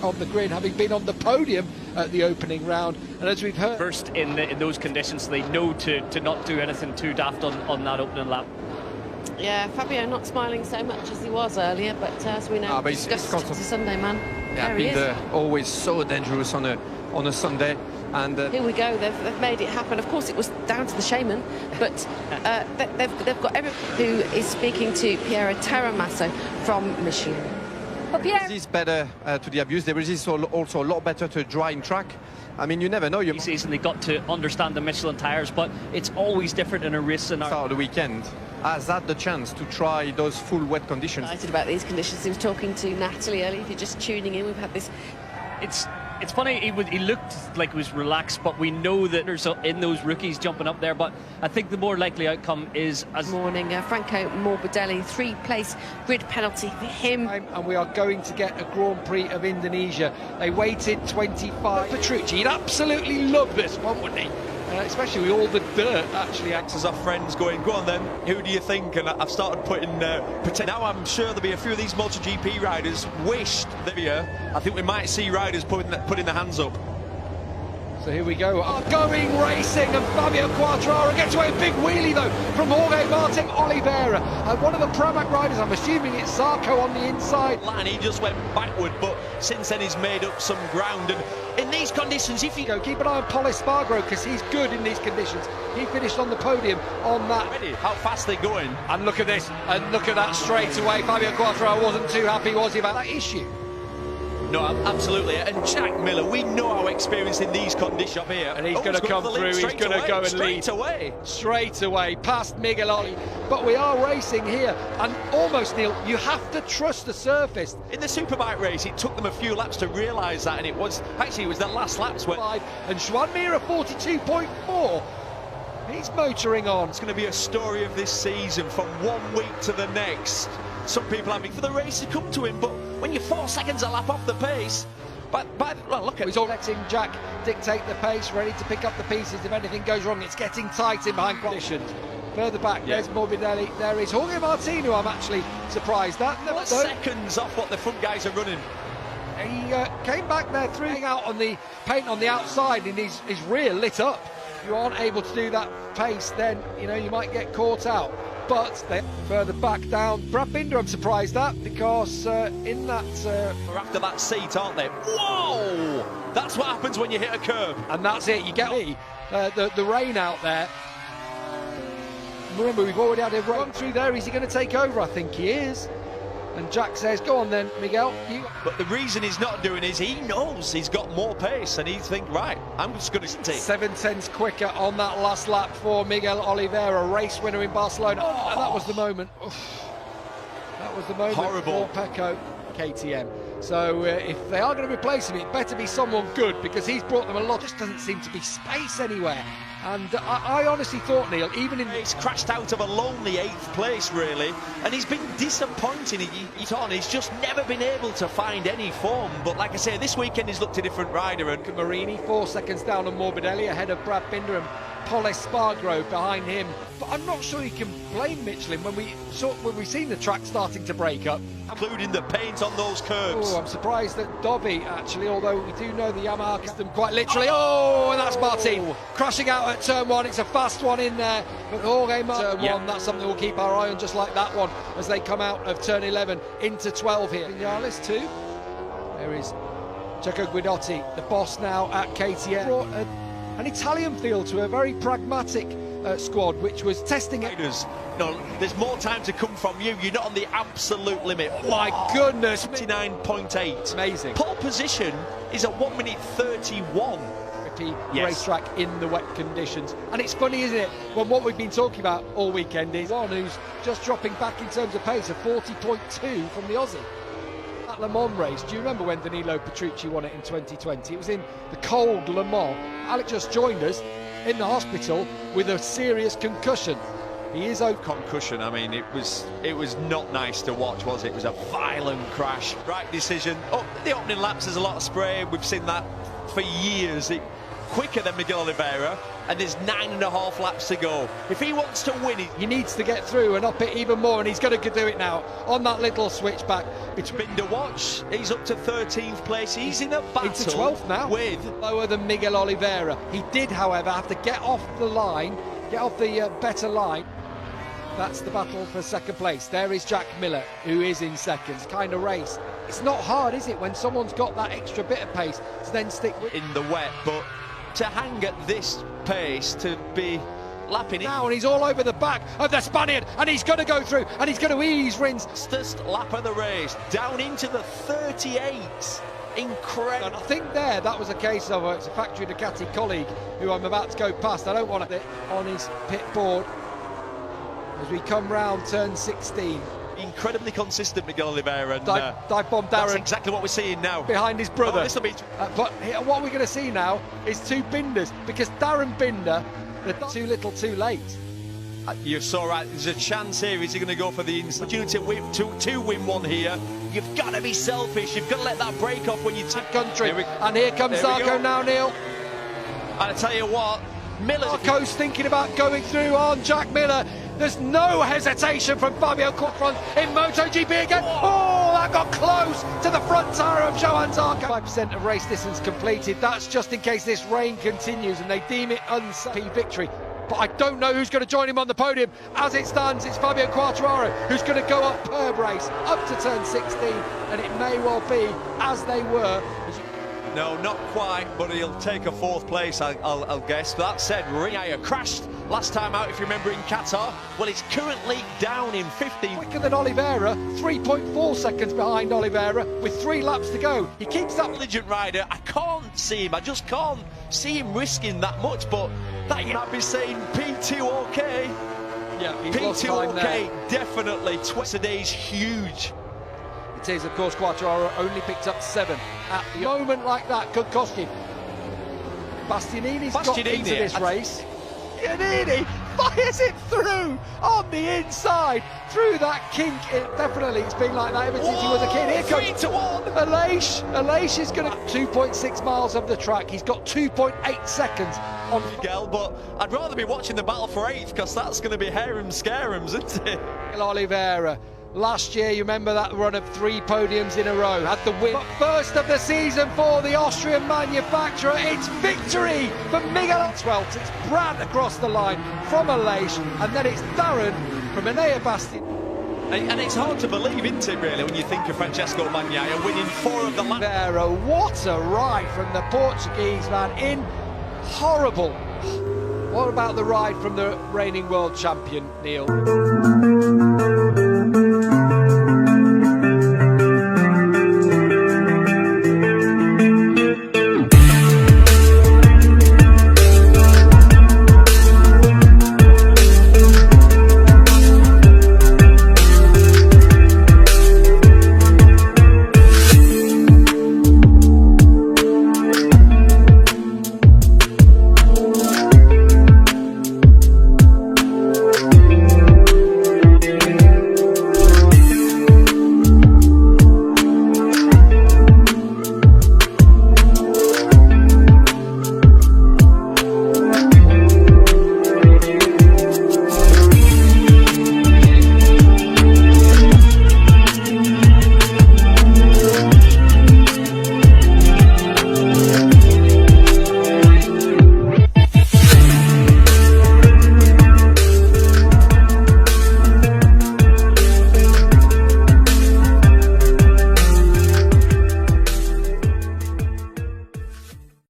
on the grid, having been on the podium at the opening round. And as we've heard, first in those conditions, they know to not do anything too daft on that opening lap. Yeah, Fabio not smiling so much as he was earlier, but as we know, he's it's a Sunday man. Yeah, there he is. Always so dangerous on a Sunday. And here we go. They've made it happen. Of course, it was down to the shaman, but they've got everyone who is speaking to Piero Taramasso from Michelin. They resist better to the abuse. They resist also a lot better to drying track. I mean, you never know. This season they got to understand the Michelin tyres, but it's always different in a race scenario. Start of the weekend has had the chance to try those full wet conditions. Excited about these conditions. He was talking to Natalie earlier. If you're just tuning in, we've had this. It's funny, he looked like he was relaxed, but we know that there's in those rookies jumping up there. But I think the more likely outcome is as morning. Franco Morbidelli, 3-place grid penalty for him. And we are going to get a Grand Prix of Indonesia. They waited 25. Petrucci, he'd absolutely love this one, wouldn't he? Especially with all the dirt actually acts as our friends going, go on then, who do you think? And I've started putting pretend. Now I'm sure there'll be a few of these MotoGP riders wished that here. I think we might see riders putting their hands up. So here we go, going racing, and Fabio Quartararo gets away a big wheelie though from Jorge Martin Oliveira, one of the Pramac riders. I'm assuming it's Zarco on the inside. And he just went backward, but since then he's made up some ground. And in these conditions, if you go, keep an eye on Pol Espargaro because he's good in these conditions. He finished on the podium on that. How fast they're going. And look at this, and look at that straight away. Fabio Quartararo wasn't too happy, was he, about that issue? No, absolutely. And Jack Miller, we know how experienced in these conditions up here. And he's going to come through, he's going to go and lead. Straight away, past Miguel Oli. But we are racing here, and almost, Neil, you have to trust the surface. In the Superbike race, it took them a few laps to realise that, and it was the last laps where... And Joan Mir 42.4. He's motoring on. It's going to be a story of this season from 1 week to the next. Some people having for the race to come to him, but when you're 4 seconds a lap off the pace, well, look at... He's all letting Jack dictate the pace, ready to pick up the pieces if anything goes wrong. It's getting tight in behind conditions. Further back, there's Morbidelli. There is Jorge Martin, who I'm actually surprised at. Seconds off what the front guys are running. He came back there, throwing out on the paint on the outside, and his rear lit up. If you aren't able to do that pace, then you might get caught out. But they're further back down. Brad Binder, I'm surprised at, because in that... We're after that seat, aren't they? Whoa! That's what happens when you hit a curb. And that's it. You get the rain out there. Remember, we've already had a run through there. Is he going to take over? I think he is. And Jack says, go on then, Miguel. But the reason he's not doing is he knows he's got more pace, and he thinks, right, I'm just going to take 7/10 quicker on that last lap for Miguel Oliveira, race winner in Barcelona. Oh. And that was the moment. Oof. That was the moment. Horrible. For Pecco KTM. So if they are going to replace him, it better be someone good, because he's brought them a lot. Just doesn't seem to be space anywhere. And I honestly thought, Neil, even in... He's crashed out of a lonely 8th place, really, and he's been disappointing. He's just never been able to find any form. But like I say, this weekend he's looked a different rider. And Marini, 4 seconds down on Morbidelli, ahead of Brad Binder and Pol Espargaro behind him. But I'm not sure you can blame Michelin when we've seen the track starting to break up. Including the paint on those curbs. Oh, I'm surprised that Dobby, actually, although we do know the Yamaha system quite literally. Oh, and that's Martin crashing out at turn 1. It's a fast one in there, but Jorge Martin, turn 1, that's something we'll keep our eye on, just like that one, as they come out of turn 11 into 12 here. Vinales too. There is Checo Guidotti, the boss now at KTM. Brought an Italian feel to a very pragmatic squad, which was testing it. No, there's more time to come from you. You're not on the absolute limit. My goodness, 59.8. Amazing. Pole position is at 1 minute 31. Racetrack in the wet conditions. And it's funny, isn't it, when what we've been talking about all weekend is one who's just dropping back in terms of pace, a 40.2 from the Aussie. That Le Mans race, do you remember when Danilo Petrucci won it in 2020? It was in the cold Le Mans. Alex just joined us in the hospital with a serious concussion. He is out. Concussion, I mean, it was not nice to watch, was it? It was a violent crash. Right decision. Oh, the opening laps, there's a lot of spray. We've seen that for years. quicker than Miguel Oliveira, and there's 9.5 laps to go. If he wants to win it, he needs to get through and up it even more, and he's going to do it now on that little switchback. Binder watch, he's up to 13th place. He's in a battle into 12th now, with lower than Miguel Oliveira. He did, however, have to get off the line, get off the better line. That's the battle for second place. There is Jack Miller, who is in second. Kind of race. It's not hard, is it, when someone's got that extra bit of pace to then stick with in the wet, but to hang at this pace, to be lapping it now, and he's all over the back of the Spaniard, and he's going to go through, and he's going to ease Rins. Fastest lap of the race, down into the 38s. Incredible. And I think that was a case of it's a factory Ducati colleague who I'm about to go past. I don't want it on his pit board as we come round turn 16. Incredibly consistent, Miguel Oliveira. And, dive bomb Darren. That's exactly what we're seeing now. Behind his brother. Oh, this will be... but what we're going to see now is two Binders, because Darren Binder, they're too little too late. You're so right. There's a chance here. Is he going to go for the opportunity to win one here? You've got to be selfish. You've got to let that break off when you take country. And here comes Zarco now, Neil. And I tell you what, Zarco's thinking about going through on Jack Miller. There's no hesitation from Fabio Quartararo in MotoGP again. Oh, that got close to the front tyre of Johan Zarco. 5% of race distance completed. That's just in case this rain continues and they deem it unsafe victory. But I don't know who's going to join him on the podium. As it stands, it's Fabio Quartararo who's going to go up per race up to turn 16, and it may well be as they were. No, not quite, but he'll take a 4th place, I'll guess. That said, Rinaya crashed last time out, if you remember, in Qatar. Well, it's currently down in 15th. Quicker than Oliveira, 3.4 seconds behind Oliveira with 3 laps to go. He keeps that. Intelligent rider, I can't see him. I just can't see him risking that much, but that might be saying P2 okay. Yeah, P2 okay, definitely. Twice a day is huge. It is, of course. Quartararo only picked up 7 at the moment. Like that could cost you. Bastianini's got into this race. Bastianini fires it through on the inside, through that kink. It's been like that ever since he was a kid. Here comes 3-1. Aleix is going to 2.6 miles of the track. He's got 2.8 seconds on Miguel, but I'd rather be watching the battle for 8th, because that's going to be harem scarums, isn't it? Oliveira. Last year, you remember that run of 3 podiums in a row, had the win. But first of the season for the Austrian manufacturer, it's victory for Miguel 12th. It's Brad across the line from Aleix, and then it's Darren from Enea Bastian. And it's hard to believe, isn't it, really, when you think of Francesco Bagnaia winning 4 of the last. What a ride from the Portuguese man in. Horrible. What about the ride from the reigning world champion, Neil?